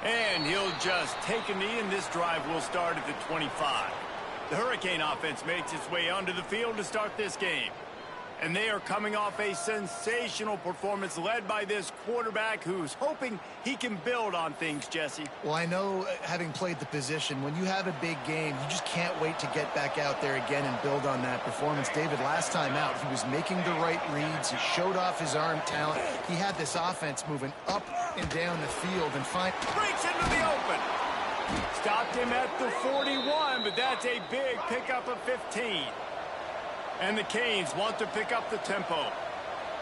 And he'll just take a knee, and this drive will start at the 25. The Hurricane offense makes its way onto the field to start this game. And they are coming off a sensational performance led by this quarterback who's hoping he can build on things, Jesse. Well, I know, having played the position, when you have a big game, you just can't wait to get back out there again and build on that performance. David, last time out, he was making the right reads. He showed off his arm talent. He had this offense moving up and down the field and breaks into the open. Stopped him at the 41, but that's a big pickup of 15. And the Canes want to pick up the tempo.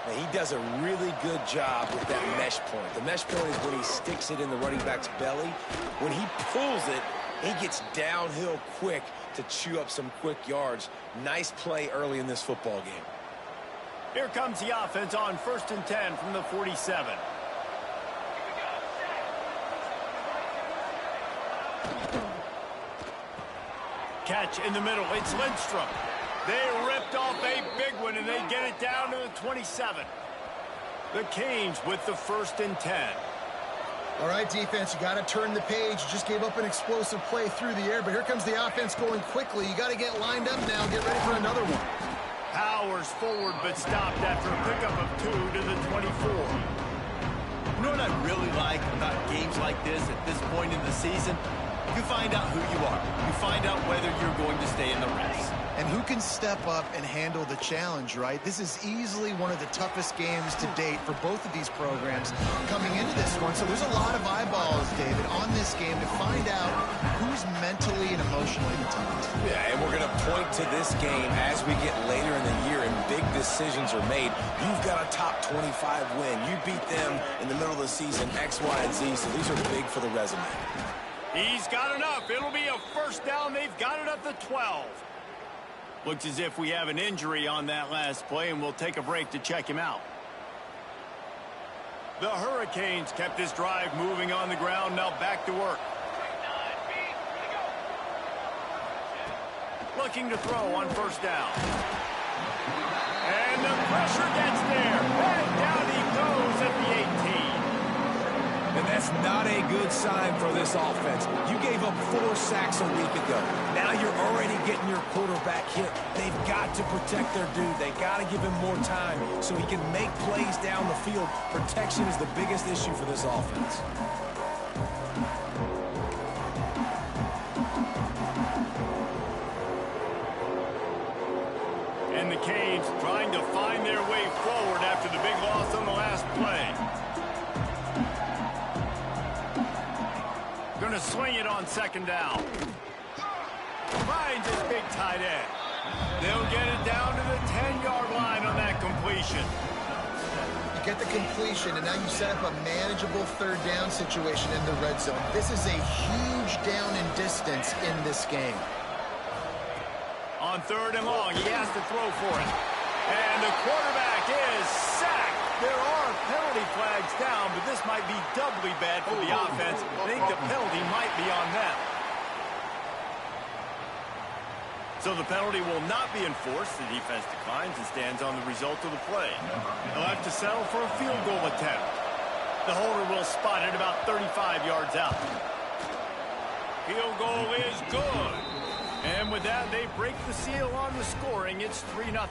Now, he does a really good job with that mesh point. The mesh point is when he sticks it in the running back's belly. When he pulls it, he gets downhill quick to chew up some quick yards. Nice play early in this football game. Here comes the offense on 1st and 10 from the 47. Catch in the middle. It's Lindstrom. They ripped off a big one, and they get it down to the 27. The Canes with the 1st and 10. All right, defense, you got to turn the page. You just gave up an explosive play through the air, but here comes the offense going quickly. You got to get lined up now. Get ready for another one. Powers forward, but stopped after a pickup of 2 to the 24. You know what I really like about games like this at this point in the season? You find out who you are. You find out whether you're going to stay in the race. And who can step up and handle the challenge, right? This is easily one of the toughest games to date for both of these programs coming into this one. So there's a lot of eyeballs, David, on this game to find out who's mentally and emotionally tough. Yeah, and we're going to point to this game as we get later in the year and big decisions are made. You've got a top 25 win. You beat them in the middle of the season, X, Y, and Z, so these are big for the resume. He's got enough. It'll be a 1st down. They've got it at the 12. Looks as if we have an injury on that last play, and we'll take a break to check him out. The Hurricanes kept this drive moving on the ground. Now back to work. Looking to throw on 1st down. And the pressure gets there. And down he goes at the 18. And that's not a good sign for this offense. You gave up 4 sacks a week ago. Now you're already getting your quarterback hit. They've got to protect their dude. They got to give him more time so he can make plays down the field. Protection is the biggest issue for this offense. And the Canes trying to find their way forward after the big loss on the last play. Going to swing it on 2nd down. Finds his big tight end. They'll get it down to the 10-yard line on that completion. You get the completion, and now you set up a manageable 3rd down situation in the red zone. This is a huge down in distance in this game. On 3rd and long, he has to throw for it. And the quarterback is sacked. There are penalty flags down, but this might be doubly bad for the offense. I think the penalty might be on them. So the penalty will not be enforced. The defense declines and stands on the result of the play. They'll have to settle for a field goal attempt. The holder will spot it about 35 yards out. Field goal is good. And with that, they break the seal on the scoring. It's 3-0.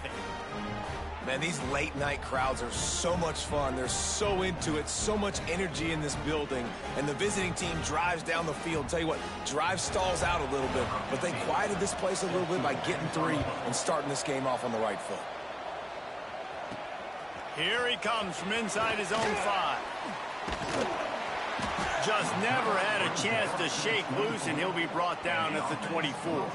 Man, these late-night crowds are so much fun. They're so into it, so much energy in this building. And the visiting team drives down the field. Tell you what, drive stalls out a little bit, but they quieted this place a little bit by getting 3 and starting this game off on the right foot. Here he comes from inside his own 5. Just never had a chance to shake loose, and he'll be brought down at the 24.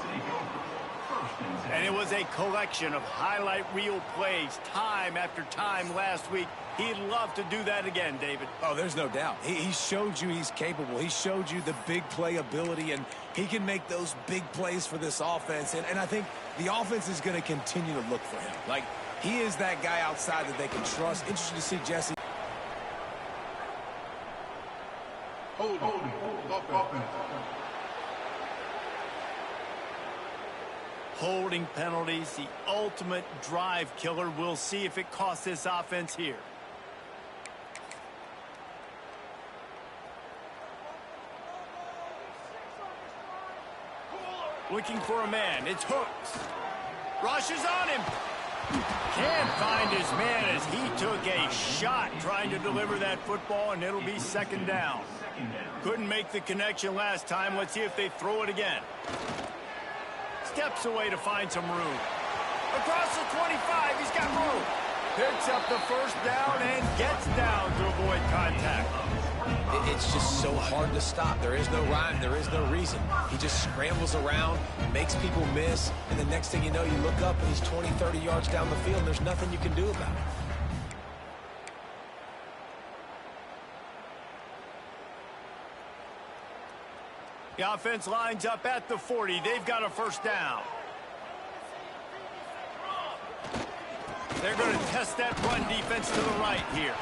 And it was a collection of highlight reel plays time after time last week. He'd love to do that again, David. Oh, there's no doubt. He showed you he's capable. He showed you the big play ability, and he can make those big plays for this offense. And I think the offense is going to continue to look for him. Like, he is that guy outside that they can trust. Interesting to see Jesse. Holding penalties, the ultimate drive killer. We'll see if it costs this offense here. Looking for a man. It's Hooks. Rushes on him. Can't find his man as he took a shot trying to deliver that football, and it'll be 2nd down. Couldn't make the connection last time. Let's see if they throw it again. Steps away to find some room. Across the 25, he's got room. Picks up the 1st down and gets down to avoid contact. It's just so hard to stop. There is no rhyme. There is no reason. He just scrambles around, makes people miss, and the next thing you know, you look up and he's 20, 30 yards down the field, and there's nothing you can do about it. The offense lines up at the 40. They've got a first down. They're going to test that run defense to the right here.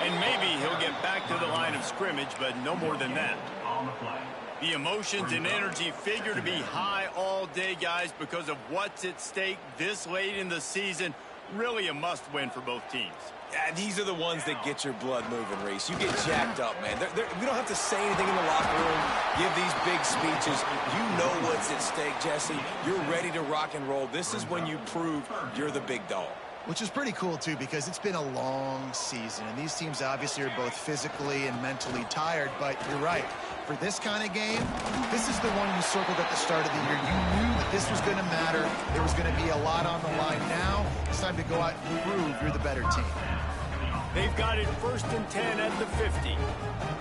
And maybe he'll get back to the line of scrimmage, but no more than that. The emotions and energy figure to be high all day, guys, because of what's at stake this late in the season. Really a must-win for both teams. Yeah, these are the ones that get your blood moving, Reese. You get jacked up, man. We don't have to say anything in the locker room, give these big speeches. You know what's at stake, Jesse. You're ready to rock and roll. This is when you prove you're the big dog. Which is pretty cool, too, because it's been a long season, and these teams obviously are both physically and mentally tired, but you're right. For this kind of game, this is the one you circled at the start of the year. You knew that this was going to matter. There was going to be a lot on the line. Now, it's time to go out and prove you're the better team. They've got it 1st and 10 at the 50.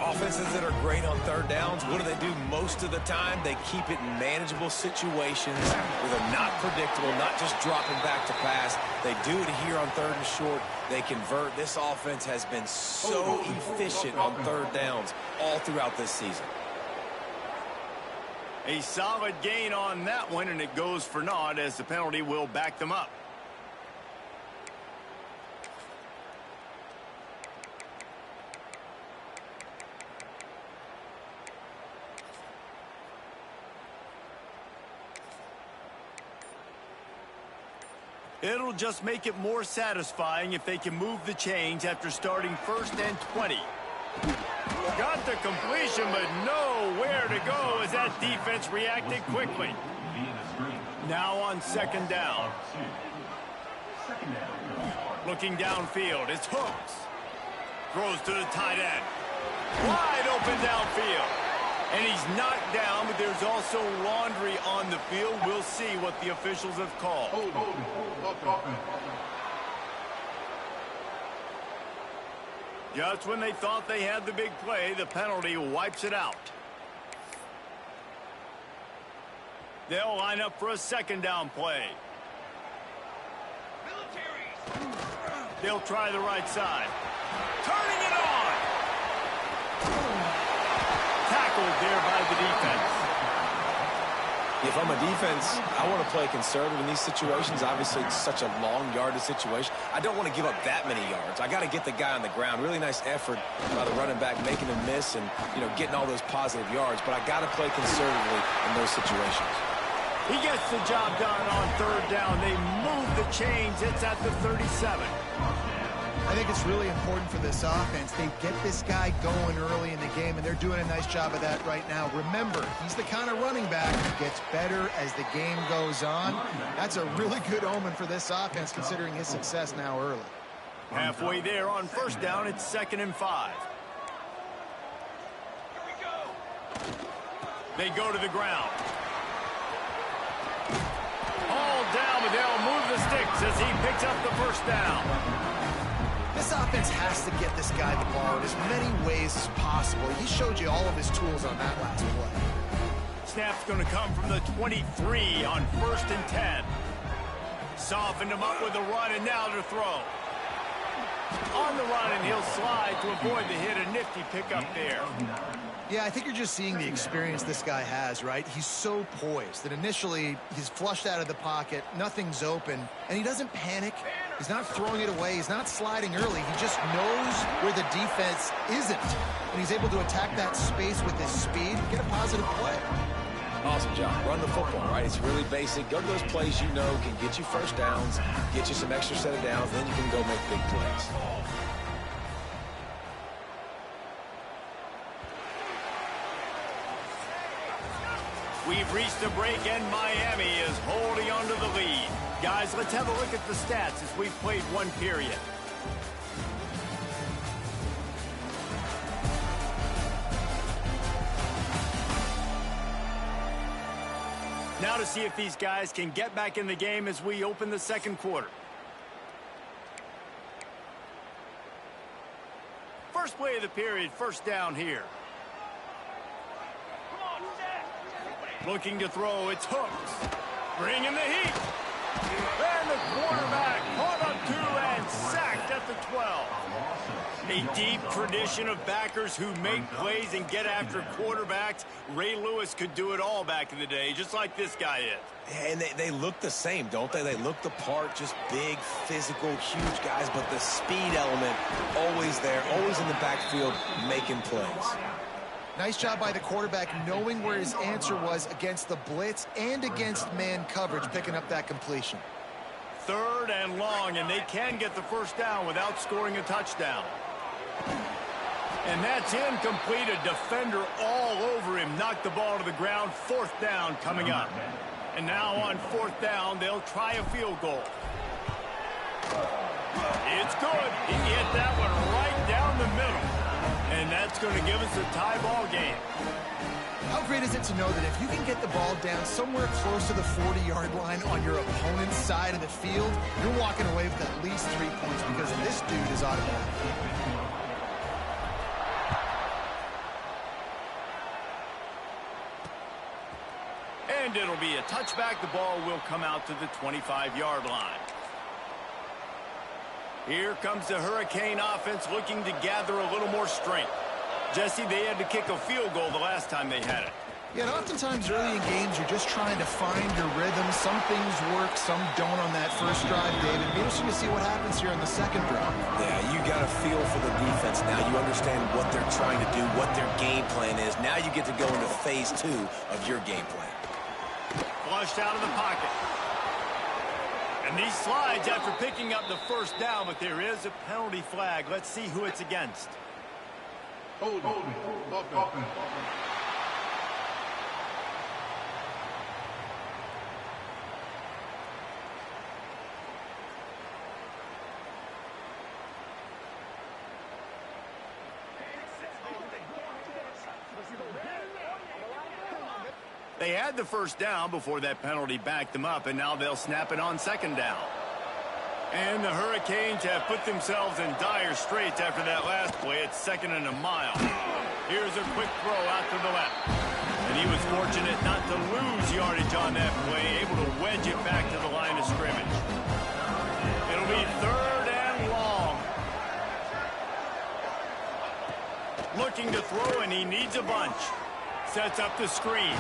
Offenses that are great on third downs, what do most of the time? They keep it in manageable situations where they're not predictable, not just dropping back to pass. They do it here on 3rd and short. They convert. This offense has been so efficient on third downs all throughout this season. A solid gain on that one, and it goes for naught as the penalty will back them up. It'll just make it more satisfying if they can move the chains after starting 1st and 20. Got the completion, but nowhere to go as that defense reacted quickly. Now on 2nd down. Looking downfield, it's Hooks. Throws to the tight end. Wide open downfield. And he's knocked down, but there's also laundry on the field. We'll see what the officials have called. Just when they thought they had the big play, the penalty wipes it out. They'll line up for a 2nd down play. They'll try the right side. Turning it on! Tackled there by the defense. If I'm a defense, I want to play conservative in these situations. Obviously, it's such a long yardage situation. I don't want to give up that many yards. I got to get the guy on the ground. Really nice effort by the running back, making him miss and, getting all those positive yards. But I got to play conservatively in those situations. He gets the job done on 3rd down. They move the chains. It's at the 37. I think it's really important for this offense. They get this guy going early in the game, and they're doing a nice job of that right now. Remember, he's the kind of running back who gets better as the game goes on. That's a really good omen for this offense, considering his success now early. Halfway there on 1st down, it's 2nd and 5. They go to the ground. All down, but they'll move the sticks as he picks up the 1st down. This offense has to get this guy the ball in as many ways as possible. He showed you all of his tools on that last play. Snap's going to come from the 23 on 1st and 10. Softened him up with a run, and now to throw. On the run, and he'll slide to avoid the hit. A nifty pickup there. Yeah, I think you're just seeing the experience this guy has, right? He's so poised that initially he's flushed out of the pocket, nothing's open, and he doesn't panic. He's not throwing it away. He's not sliding early. He just knows where the defense isn't, and he's able to attack that space with his speed and get a positive play. Awesome job. Run the football, right? It's really basic. Go to those plays you know can get you first downs, get you some extra set of downs, then you can go make big plays. We've reached a break, and Miami is holding on to the lead. Guys, let's have a look at the stats as we've played one period. Now to see if these guys can get back in the game as we open the 2nd quarter. First play of the period, 1st down here. Looking to throw, it's Hooks. Bringing the heat. And the quarterback caught up 2 and sacked at the 12. A deep tradition of backers who make plays and get after quarterbacks. Ray Lewis could do it all back in the day, just like this guy is. And they look the same, don't they? They look the part, just big, physical, huge guys, but the speed element always there, always in the backfield, making plays. Nice job by the quarterback knowing where his answer was against the blitz and against man coverage, picking up that completion. 3rd and long, and they can get the first down without scoring a touchdown. And that's incomplete. A defender all over him. Knocked the ball to the ground. 4th down coming up. And now on 4th down, they'll try a field goal. It's good. He hit that one right down the middle. And that's going to give us a tie ball game. How great is it to know that if you can get the ball down somewhere close to the 40-yard line on your opponent's side of the field, you're walking away with at least 3 points because this dude is automatic. And it'll be a touchback. The ball will come out to the 25-yard line. Here comes the Hurricane offense looking to gather a little more strength. Jesse, they had to kick a field goal the last time they had it. Yeah, and oftentimes early in games, you're just trying to find your rhythm. Some things work, some don't on that first drive, David. Be interesting to see what happens here on the second drive. Yeah, you got a feel for the defense now. You understand what they're trying to do, what their game plan is. Now you get to go into phase 2 of your game plan. Flushed out of the pocket. And he slides after picking up the first down, but there is a penalty flag. Let's see who it's against. Hold on. They had the first down before that penalty backed them up, and now they'll snap it on 2nd down. And the Hurricanes have put themselves in dire straits after that last play. It's 2nd and a mile. Here's a quick throw out to the left. And he was fortunate not to lose yardage on that play, able to wedge it back to the line of scrimmage. It'll be 3rd and long. Looking to throw, and he needs a bunch. Sets up the screen.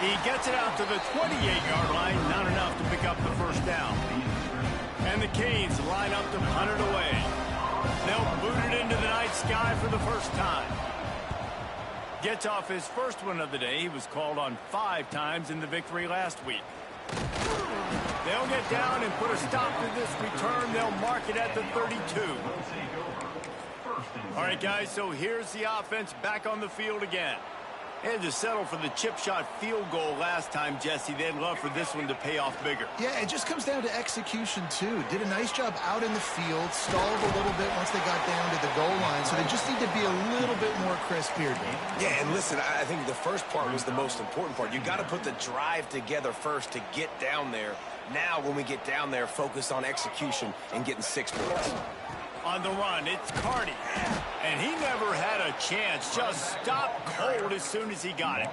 He gets it out to the 28-yard line. Not enough to pick up the first down. And the Canes line up to punt it away. They'll boot it into the night sky for the first time. Gets off his first one of the day. He was called on 5 times in the victory last week. They'll get down and put a stop to this return. They'll mark it at the 32. All right, guys, so here's the offense back on the field again. They had to settle for the chip shot field goal last time, Jesse. They'd love for this one to pay off bigger. Yeah, it just comes down to execution, too. Did a nice job out in the field, stalled a little bit once they got down to the goal line, so they just need to be a little bit more crisp here, Dave. Yeah, and listen, I think the first part was the most important part. You got to put the drive together first to get down there. Now, when we get down there, focus on execution and getting 6 points. On the run, it's Cardi. And he never had a chance. Just stopped cold as soon as he got it.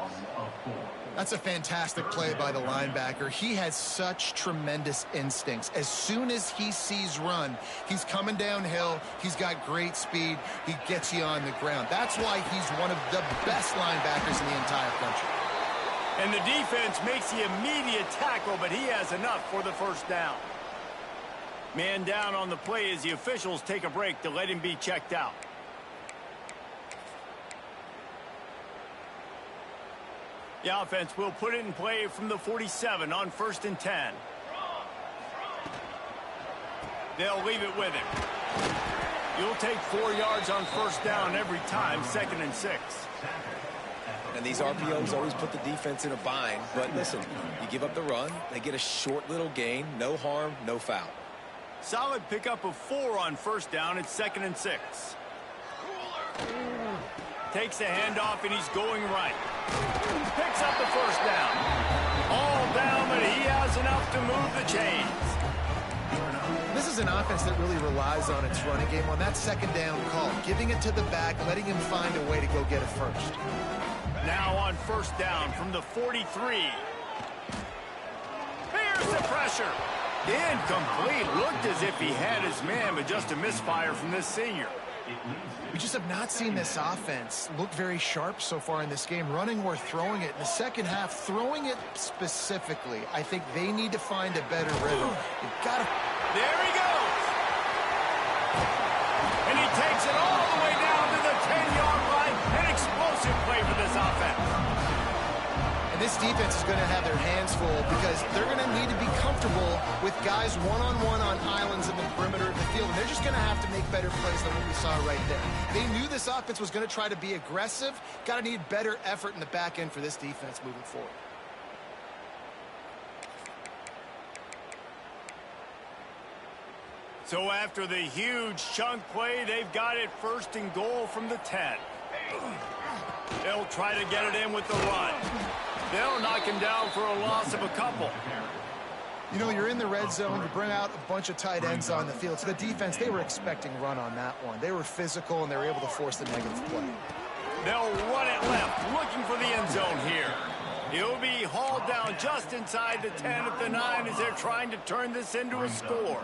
That's a fantastic play by the linebacker. He has such tremendous instincts. As soon as he sees run, he's coming downhill. He's got great speed. He gets you on the ground. That's why he's one of the best linebackers in the entire country. And the defense makes the immediate tackle, but he has enough for the first down. Man down on the play as the officials take a break to let him be checked out. The offense will put it in play from the 47 on 1st and 10. They'll leave it with him. You'll take 4 yards on first down every time, 2nd and 6. And these RPOs always put the defense in a bind. But listen, you give up the run, they get a short little gain, no harm, no foul. Solid pickup of 4 on first down. It's 2nd and 6. Takes the handoff, and he's going right. Picks up the first down. All down, but he has enough to move the chains. This is an offense that really relies on its running game on that 2nd down call, giving it to the back, letting him find a way to go get it first. Now on first down from the 43. Here's the pressure. Incomplete. Looked as if he had his man, but just a misfire from this senior. We just have not seen this offense look very sharp so far in this game, running or throwing it. In the second half, throwing it specifically, I think they need to find a better rhythm. You've got to... There he goes. And he takes it all the way down to the 10-yard line. An explosive play for this offense. And this defense is going to have their hands full because they're going to need to be comfortable with guys one-on-one on islands in the perimeter of the field. And they're just going to have to make better plays than what we saw right there. They knew this offense was going to try to be aggressive. Got to need better effort in the back end for this defense moving forward. So after the huge chunk play, they've got it 1st and goal from the 10. They'll try to get it in with the run. They'll knock him down for a loss of a couple. You know, you're in the red zone. You bring out a bunch of tight ends on the field. So the defense, they were expecting run on that one. They were physical, and they were able to force the negative play. They'll run it left, looking for the end zone here. He'll be hauled down just inside the 10 at the 9 as they're trying to turn this into a score.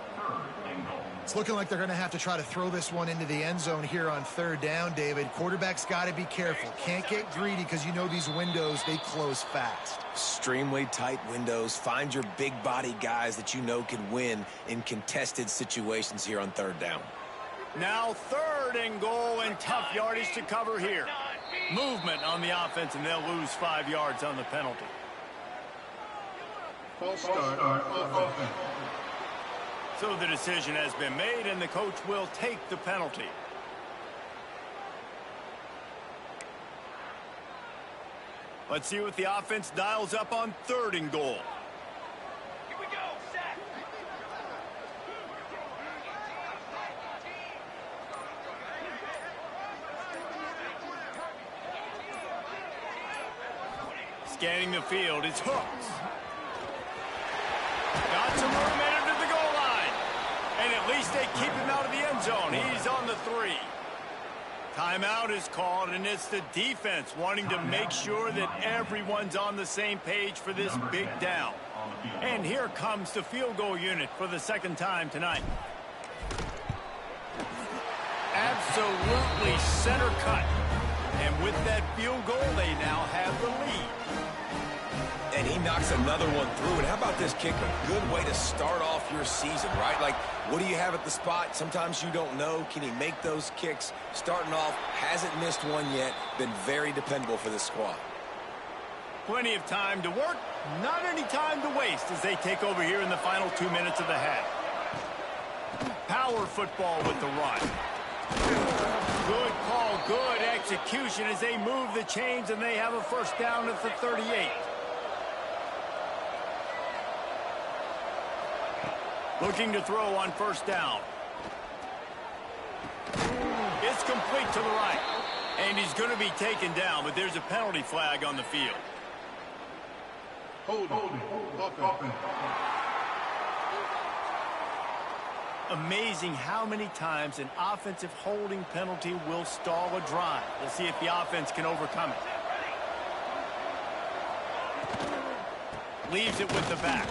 It's looking like they're going to have to try to throw this one into the end zone here on 3rd down, David. Quarterback's got to be careful. Can't get greedy because you know these windows, they close fast. Extremely tight windows. Find your big body guys that you know can win in contested situations here on 3rd down. Now 3rd and goal and tough yardage to cover here. Movement on the offense, and they'll lose 5 yards on the penalty. False start offense. So the decision has been made, and the coach will take the penalty. Let's see what the offense dials up on 3rd and goal. Here we go, set. Scanning the field, it's Hooks. Got some room headed to the goal line. And at least they keep him out of the end zone. He's on the 3. Timeout is called, and it's the defense wanting to make sure that everyone's on the same page for this big down. And here comes the field goal unit for the 2nd time tonight. Absolutely center cut. And with that field goal, they now have the lead. And he knocks another one through. And how about this kicker? Good way to start off your season, right? Like, what do you have at the spot? Sometimes you don't know. Can he make those kicks? Starting off, hasn't missed one yet. Been very dependable for this squad. Plenty of time to work, not any time to waste as they take over here in the final 2 minutes of the half. Power football with the run. Good call, good execution as they move the chains, and they have a 1st down at the 38. Looking to throw on 1st down. It's complete to the right. And he's going to be taken down, but there's a penalty flag on the field. Holding. Offense. Amazing how many times an offensive holding penalty will stall a drive. We'll see if the offense can overcome it. Leaves it with the back.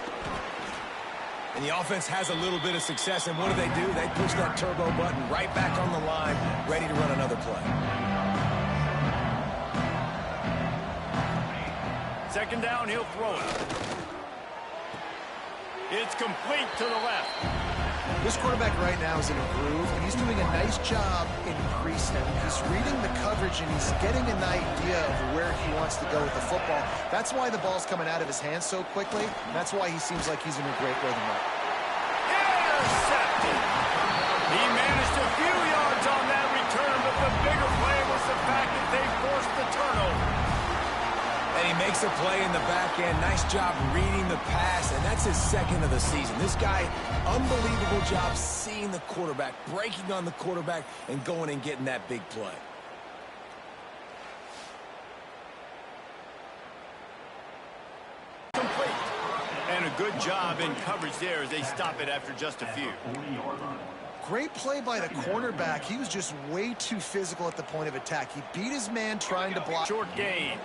And the offense has a little bit of success, and what do? They push that turbo button right back on the line, ready to run another play. 2nd down, he'll throw it. It's complete to the left. This quarterback right now is in a groove, and he's doing a nice job in crease now. He's reading the coverage, and he's getting an idea of where he wants to go with the football. That's why the ball's coming out of his hands so quickly. That's why he seems like he's in a great rhythm right. Intercepted. He managed a few yards on that return, but the bigger play was the fact that they forced the turnover. And he makes a play in the back end. Nice job reading the pass, and that's his 2nd of the season. This guy, unbelievable job seeing the quarterback, breaking on the quarterback, and going and getting that big play. Complete. And a good job in coverage there as they stop it after just a few. Great play by the cornerback. He was just way too physical at the point of attack. He beat his man trying to block. Short gain.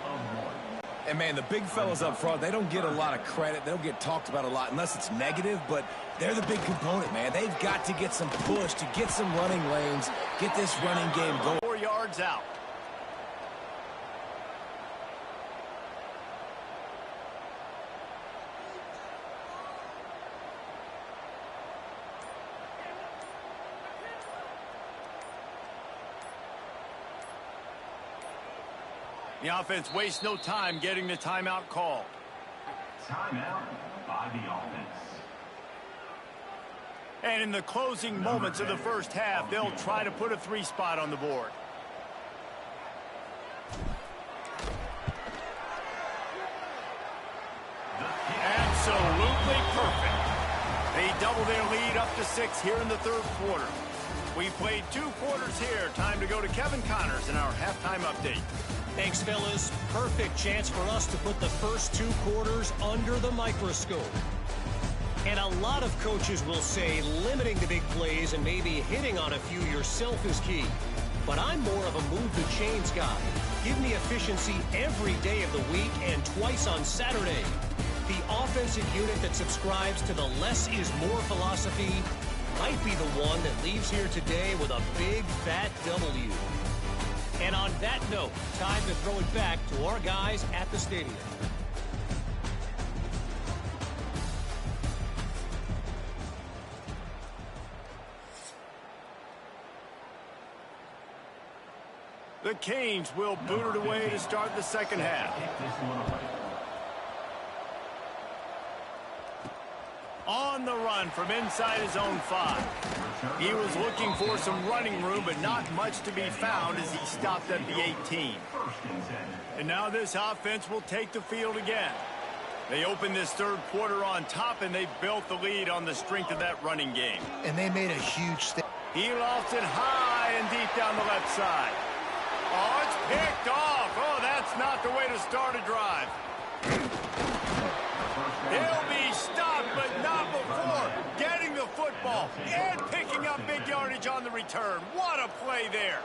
And, man, the big fellas up front, they don't get a lot of credit. They don't get talked about a lot unless it's negative, but they're the big component, man. They've got to get some push to get some running lanes, get this running game going. 4 yards out. The offense wastes no time getting the timeout called. Timeout by the offense. And in the closing moments of the first half, they'll try to put a 3 spot on the board. Absolutely perfect. They double their lead up to 6 here in the third quarter. We played 2 quarters here. Time to go to Kevin Connors in our halftime update. Thanks, fellas. Perfect chance for us to put the first 2 quarters under the microscope. And a lot of coaches will say limiting the big plays and maybe hitting on a few yourself is key. But I'm more of a move the chains guy. Give me efficiency every day of the week and twice on Saturday. The offensive unit that subscribes to the less is more philosophy might be the one that leaves here today with a big fat W. And on that note, time to throw it back to our guys at the stadium. The Canes will boot it away to start the second half. On the run from inside his own 5. He was looking for some running room, but not much to be found as he stopped at the 18. And now this offense will take the field again. They opened this third quarter on top, and they built the lead on the strength of that running game. And they made a huge step. He lofts it high and deep down the left side. Oh, it's picked off. Oh, that's not the way to start a drive. He'll be stopped, but not before getting the football and picking up big yardage on the return. What a play there.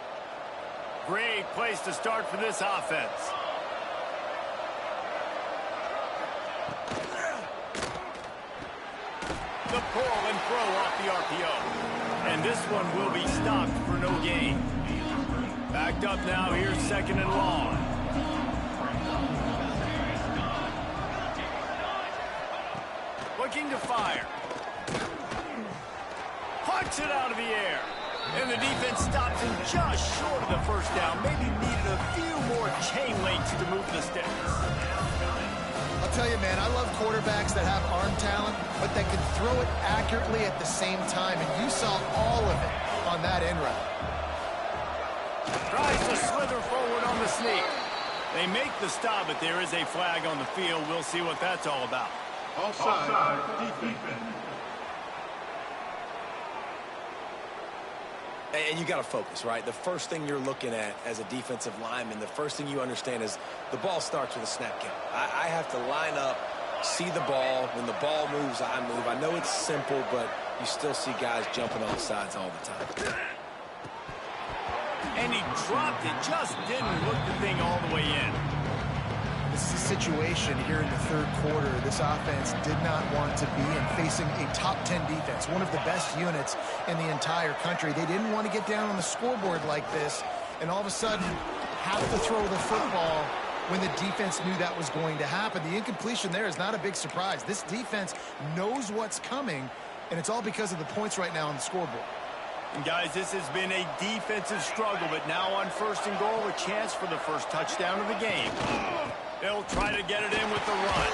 Great place to start for this offense. The pull and throw off the RPO. And this one will be stopped for no gain. Backed up now, here's 2nd and long. Looking to fire. Pucks it out of the air. And the defense stops him just short of the first down. Maybe needed a few more chain links to move the sticks. I'll tell you, man, I love quarterbacks that have arm talent, but that can throw it accurately at the same time. And you saw all of it on that end route. Tries to slither forward on the sneak. They make the stop, but there is a flag on the field. We'll see what that's all about. Offside, defense. And you got to focus, right? The first thing you're looking at as a defensive lineman, the first thing you understand is the ball starts with a snap count. I have to line up, see the ball. When the ball moves, I move. I know it's simple, but you still see guys jumping off sides all the time. And he dropped it, just didn't hook the thing all the way in. This is a situation here in the third quarter this offense did not want to be in, facing a top 10 defense, one of the best units in the entire country. They didn't want to get down on the scoreboard like this and all of a sudden have to throw the football when the defense knew that was going to happen. The incompletion there is not a big surprise. This defense knows what's coming, and it's all because of the points right now on the scoreboard. And guys, this has been a defensive struggle, but now on 1st and goal, a chance for the first touchdown of the game. They'll try to get it in with the run.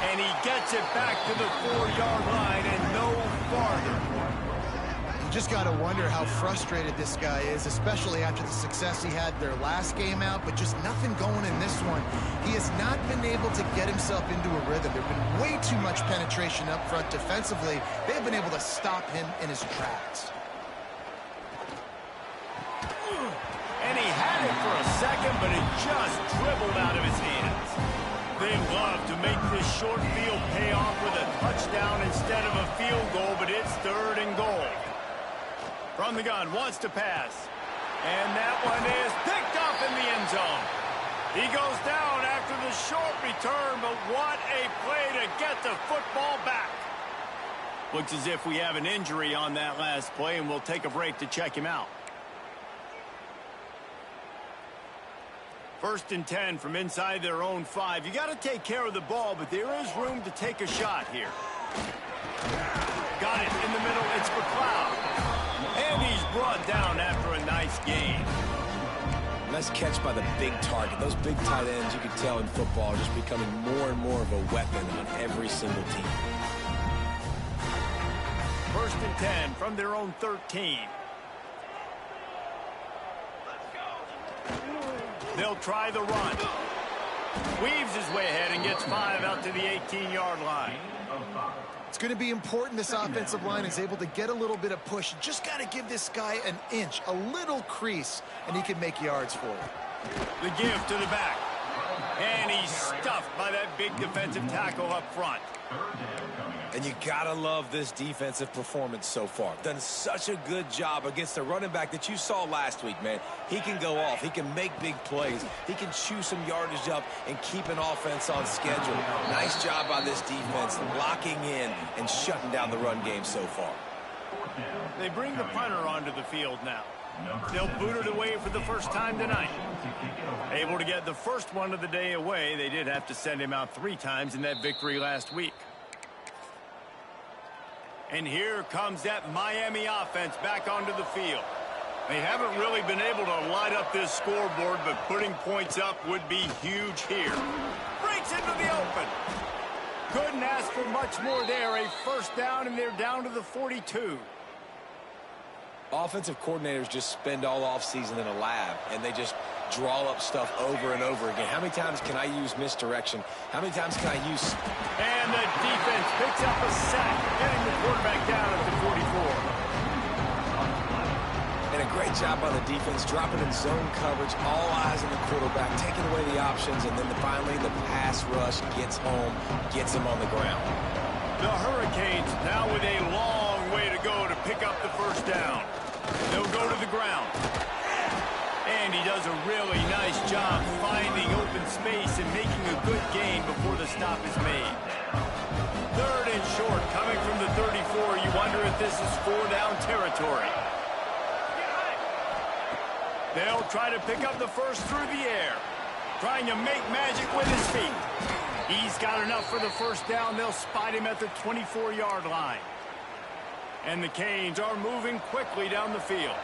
And he gets it back to the 4-yard line and no farther. You just got to wonder how frustrated this guy is, especially after the success he had their last game out, but just nothing going in this one. He has not been able to get himself into a rhythm. There's been way too much penetration up front defensively. They've been able to stop him in his tracks. And he had it for a second, but it just dribbled out of his hands. They love to make this short field pay off with a touchdown instead of a field goal, but it's 3rd and goal. From the gun, wants to pass. And that one is picked up in the end zone. He goes down after the short return, but what a play to get the football back. Looks as if we have an injury on that last play, and we'll take a break to check him out. 1st and 10 from inside their own 5. You got to take care of the ball, but there is room to take a shot here. Got it in the middle. It's McLeod. And he's brought down after a nice gain. Nice catch by the big target. Those big tight ends, you can tell in football, are just becoming more and more of a weapon on every single team. 1st and 10 from their own 13. They'll try the run. Weaves his way ahead and gets 5 out to the 18-yard line. It's going to be important this offensive line is able to get a little bit of push. Just got to give this guy an inch, a little crease, and he can make yards for it. The give to the back. And he's stuffed by that big defensive tackle up front. And you gotta love this defensive performance so far. Done such a good job against the running back that you saw last week, man. He can go off. He can make big plays. He can chew some yardage up and keep an offense on schedule. Nice job by this defense locking in and shutting down the run game so far. They bring the punter onto the field now. They'll boot it away for the first time tonight. Able to get the first one of the day away. They did have to send him out 3 times in that victory last week. And here comes that Miami offense back onto the field. They haven't really been able to light up this scoreboard, but putting points up would be huge here. Breaks into the open. Couldn't ask for much more there. A first down, and they're down to the 42. Offensive coordinators just spend all offseason in a lab, and they just draw up stuff over and over again. How many times can I use misdirection? How many times can I use... And the defense picks up a sack, getting the quarterback down at the 44. And a great job by the defense, dropping in zone coverage, all eyes on the quarterback, taking away the options, and then finally the pass rush gets home, gets him on the ground. The Hurricanes now with a long way to go to pick up the first down. They'll go to the ground. And he does a really nice job finding open space and making a good gain before the stop is made. 3rd and short coming from the 34. You wonder if this is 4-down territory. They'll try to pick up the first through the air. Trying to make magic with his feet. He's got enough for the first down. They'll spot him at the 24-yard line. And the Canes are moving quickly down the field.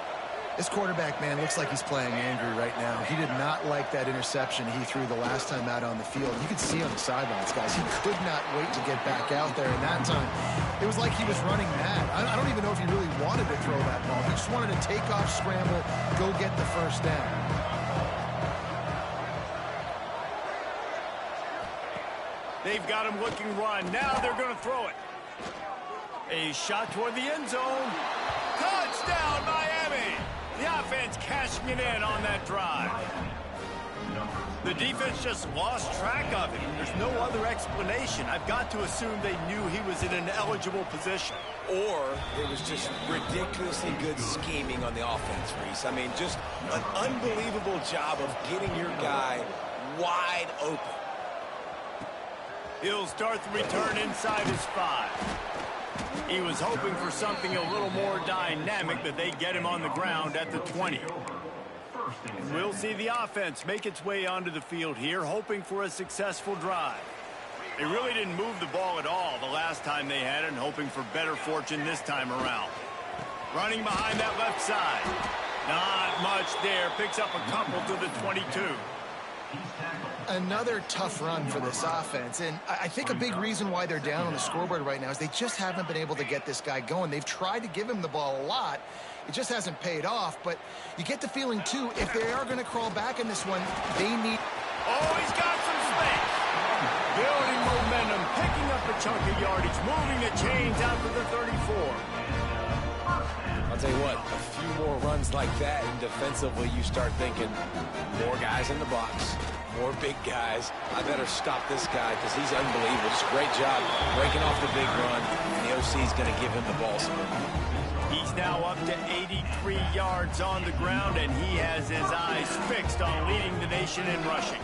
This quarterback, man, looks like he's playing angry right now. He did not like that interception he threw the last time out on the field. You could see on the sidelines, guys. He could not wait to get back out there. And that time, it was like he was running mad. I don't even know if he really wanted to throw that ball. He just wanted to take off, scramble, go get the first down. They've got him looking run. Now they're going to throw it. A shot toward the end zone. Touchdown, Miami! The offense cashing it in on that drive. The defense just lost track of him. There's no other explanation. I've got to assume they knew he was in an eligible position. Or it was just ridiculously good scheming on the offense, Reese. I mean, just an unbelievable job of getting your guy wide open. He'll start the return inside his 5. He was hoping for something a little more dynamic, but they get him on the ground at the 20. We'll see the offense make its way onto the field here, hoping for a successful drive. They really didn't move the ball at all the last time they had it, and hoping for better fortune this time around. Running behind that left side. Not much there. Picks up a couple to the 22. Another tough run for this offense, and I think a big reason why they're down on the scoreboard right now is they just haven't been able to get this guy going. They've tried to give him the ball a lot. It just hasn't paid off, but you get the feeling, too, if they are going to crawl back in this one, they need... Oh, he's got some space. Building momentum, picking up a chunk of yardage, moving the chains out to the 34. I'll tell you what, a few more runs like that, and defensively you start thinking, more guys in the box. More big guys. I better stop this guy because he's unbelievable. Just a great job breaking off the big run. And the OC is going to give him the ball some more. He's now up to 83 yards on the ground, and he has his eyes fixed on leading the nation in rushing.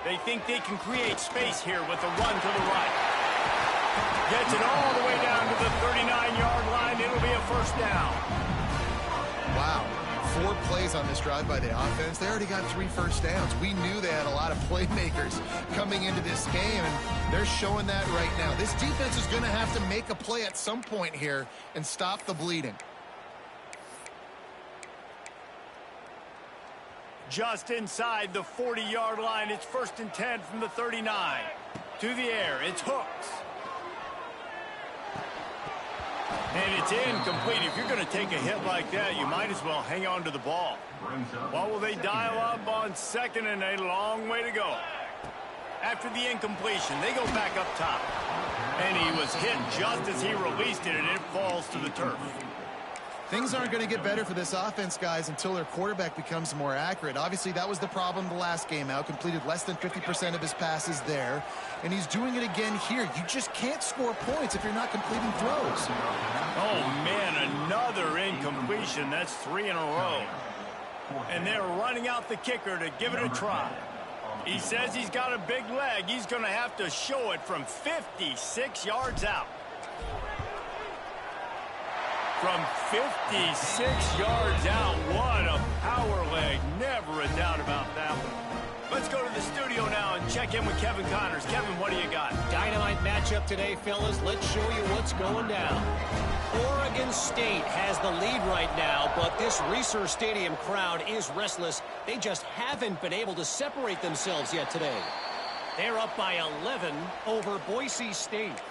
They think they can create space here with a run to the right. Gets it all the way down to the 39-yard line. It'll be a first down. Wow. 4 plays on this drive by the offense. They already got 3 first downs. We knew they had a lot of playmakers coming into this game, and they're showing that right now. This defense is going to have to make a play at some point here and stop the bleeding. Just inside the 40-yard line. It's 1st and 10 from the 39. To the air. It's Hooks. And it's incomplete. If you're going to take a hit like that, you might as well hang on to the ball. What will they dial up on 2nd and a long way to go? After the incompletion, they go back up top. And he was hit just as he released it, and it falls to the turf. Things aren't going to get better for this offense, guys, until their quarterback becomes more accurate. Obviously, that was the problem the last game out. Completed less than 50% of his passes there. And he's doing it again here. You just can't score points if you're not completing throws. Oh, man, another incompletion. That's 3 in a row. And they're running out the kicker to give it a try. He says he's got a big leg. He's going to have to show it from 56 yards out. From 56 yards out, what a power leg. Never a doubt about that one. Let's go to the studio now and check in with Kevin Connors. Kevin, what do you got? Dynamite matchup today, fellas. Let's show you what's going down. Oregon State has the lead right now, but this Reser Stadium crowd is restless. They just haven't been able to separate themselves yet today. They're up by 11 over Boise State.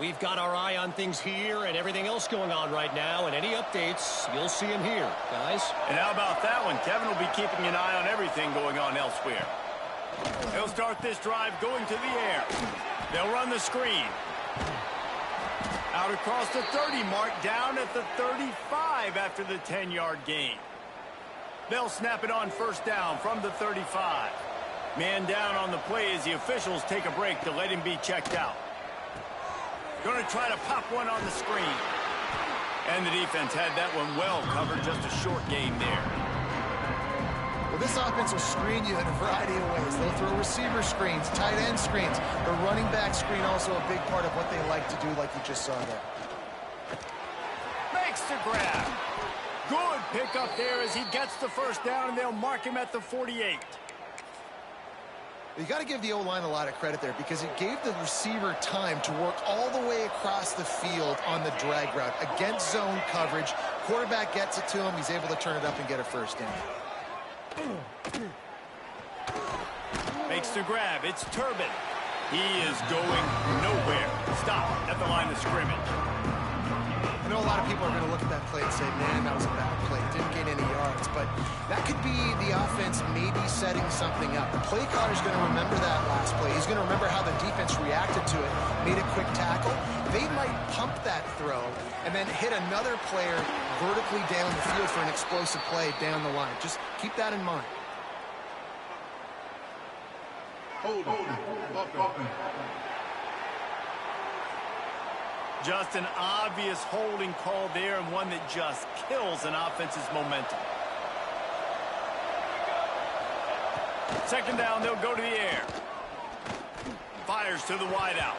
We've got our eye on things here and everything else going on right now, and any updates, you'll see them here, guys. And how about that one? Kevin will be keeping an eye on everything going on elsewhere. They'll start this drive going to the air. They'll run the screen. Out across the 30 mark, down at the 35 after the 10-yard gain. They'll snap it on 1st down from the 35. Man down on the play as the officials take a break to let him be checked out. Going to try to pop one on the screen. And the defense had that one well covered. Just a short game there. Well, this offense will screen you in a variety of ways. They'll throw receiver screens, tight end screens. The running back screen also a big part of what they like to do, like you just saw there. Makes the grab. Good pickup there as he gets the 1st down, and they'll mark him at the 48. You got to give the O-line a lot of credit there because it gave the receiver time to work all the way across the field on the drag route against zone coverage. Quarterback gets it to him. He's able to turn it up and get a 1st down. Makes the grab. It's Turbin. He is going nowhere. Stop at the line of scrimmage. I know a lot of people are going to look at that play and say, man, that was a bad play. Didn't gain any yards. But that could be the offense maybe setting something up. The play caller's going to remember that last play. He's going to remember how the defense reacted to it, made a quick tackle. They might pump that throw and then hit another player vertically down the field for an explosive play down the line. Just keep that in mind. Hold on. Just an obvious holding call there, and one that just kills an offense's momentum. 2nd down, they'll go to the air. Fires to the wideout.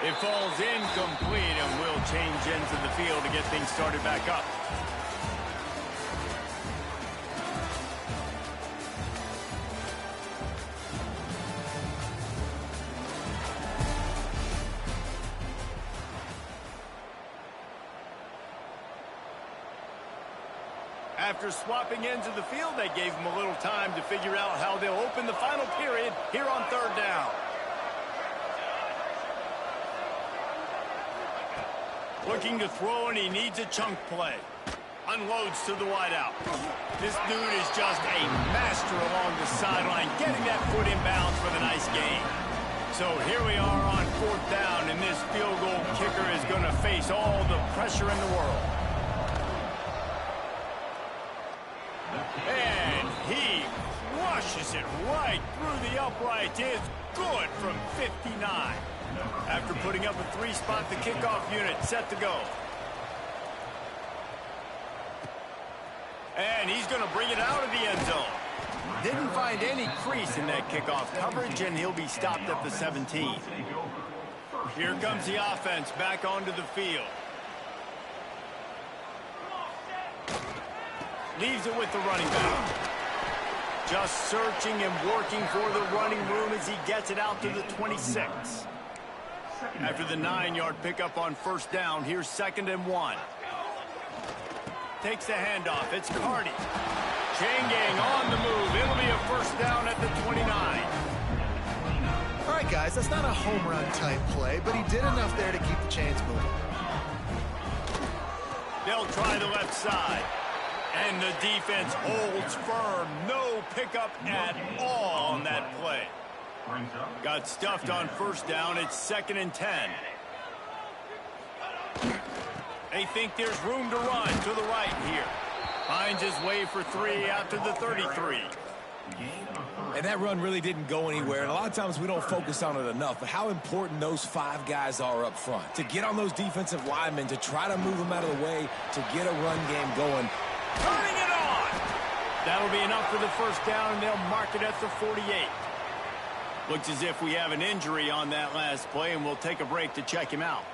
It falls incomplete, and will change ends of the field to get things started back up. After swapping ends of the field, they gave them a little time to figure out how they'll open the final period here on 3rd down. Looking to throw, and he needs a chunk play. Unloads to the wideout. This dude is just a master along the sideline, getting that foot in bounds for the nice gain. So here we are on 4th down, and this field goal kicker is going to face all the pressure in the world. And he rushes it right through the uprights. It's good from 59. After putting up a 3-spot, the kickoff unit set to go. And he's going to bring it out of the end zone. Didn't find any crease in that kickoff coverage, and he'll be stopped at the 17. Here comes the offense back onto the field. Leaves it with the running back. Just searching and working for the running room as he gets it out to the 26. After the 9-yard pickup on first down, here's 2nd and 1. Takes the handoff. It's Cardi. Chain gang on the move. It'll be a first down at the 29. All right, guys, that's not a home run type play, but he did enough there to keep the chains moving. They'll try the left side. And the defense holds firm. No pickup at all on that play. Got stuffed on first down. It's 2nd and 10. They think there's room to run to the right here. Finds his way for 3 out to the 33. And that run really didn't go anywhere. And a lot of times we don't focus on it enough. But how important those 5 guys are up front. To get on those defensive linemen, to try to move them out of the way, to get a run game going. Turning it on! That'll be enough for the first down, and they'll mark it at the 48. Looks as if we have an injury on that last play, and we'll take a break to check him out.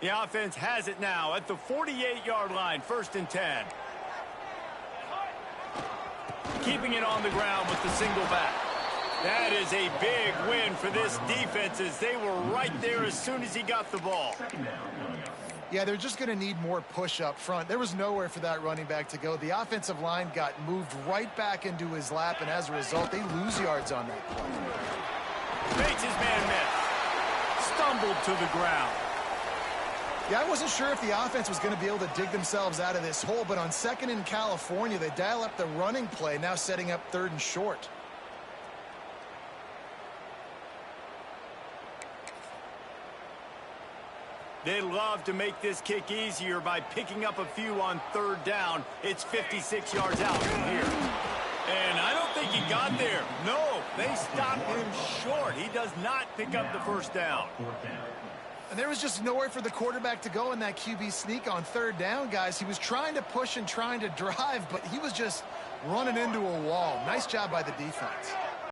The offense has it now at the 48-yard line, 1st and 10. Keeping it on the ground with the single back. That is a big win for this defense as they were right there as soon as he got the ball. Yeah, they're just going to need more push up front. There was nowhere for that running back to go. The offensive line got moved right back into his lap, and as a result, they lose yards on that play. Makes his man miss. Stumbled to the ground. Yeah, I wasn't sure if the offense was going to be able to dig themselves out of this hole, but on 2nd in California, they dial up the running play, now setting up 3rd and short. They'd love to make this kick easier by picking up a few on 3rd down. It's 56 yards out from here. And I don't think he got there. No, they stopped him short. He does not pick up the first down. And there was just nowhere for the quarterback to go in that QB sneak on 3rd down, guys. He was trying to push and trying to drive, but he was just running into a wall. Nice job by the defense.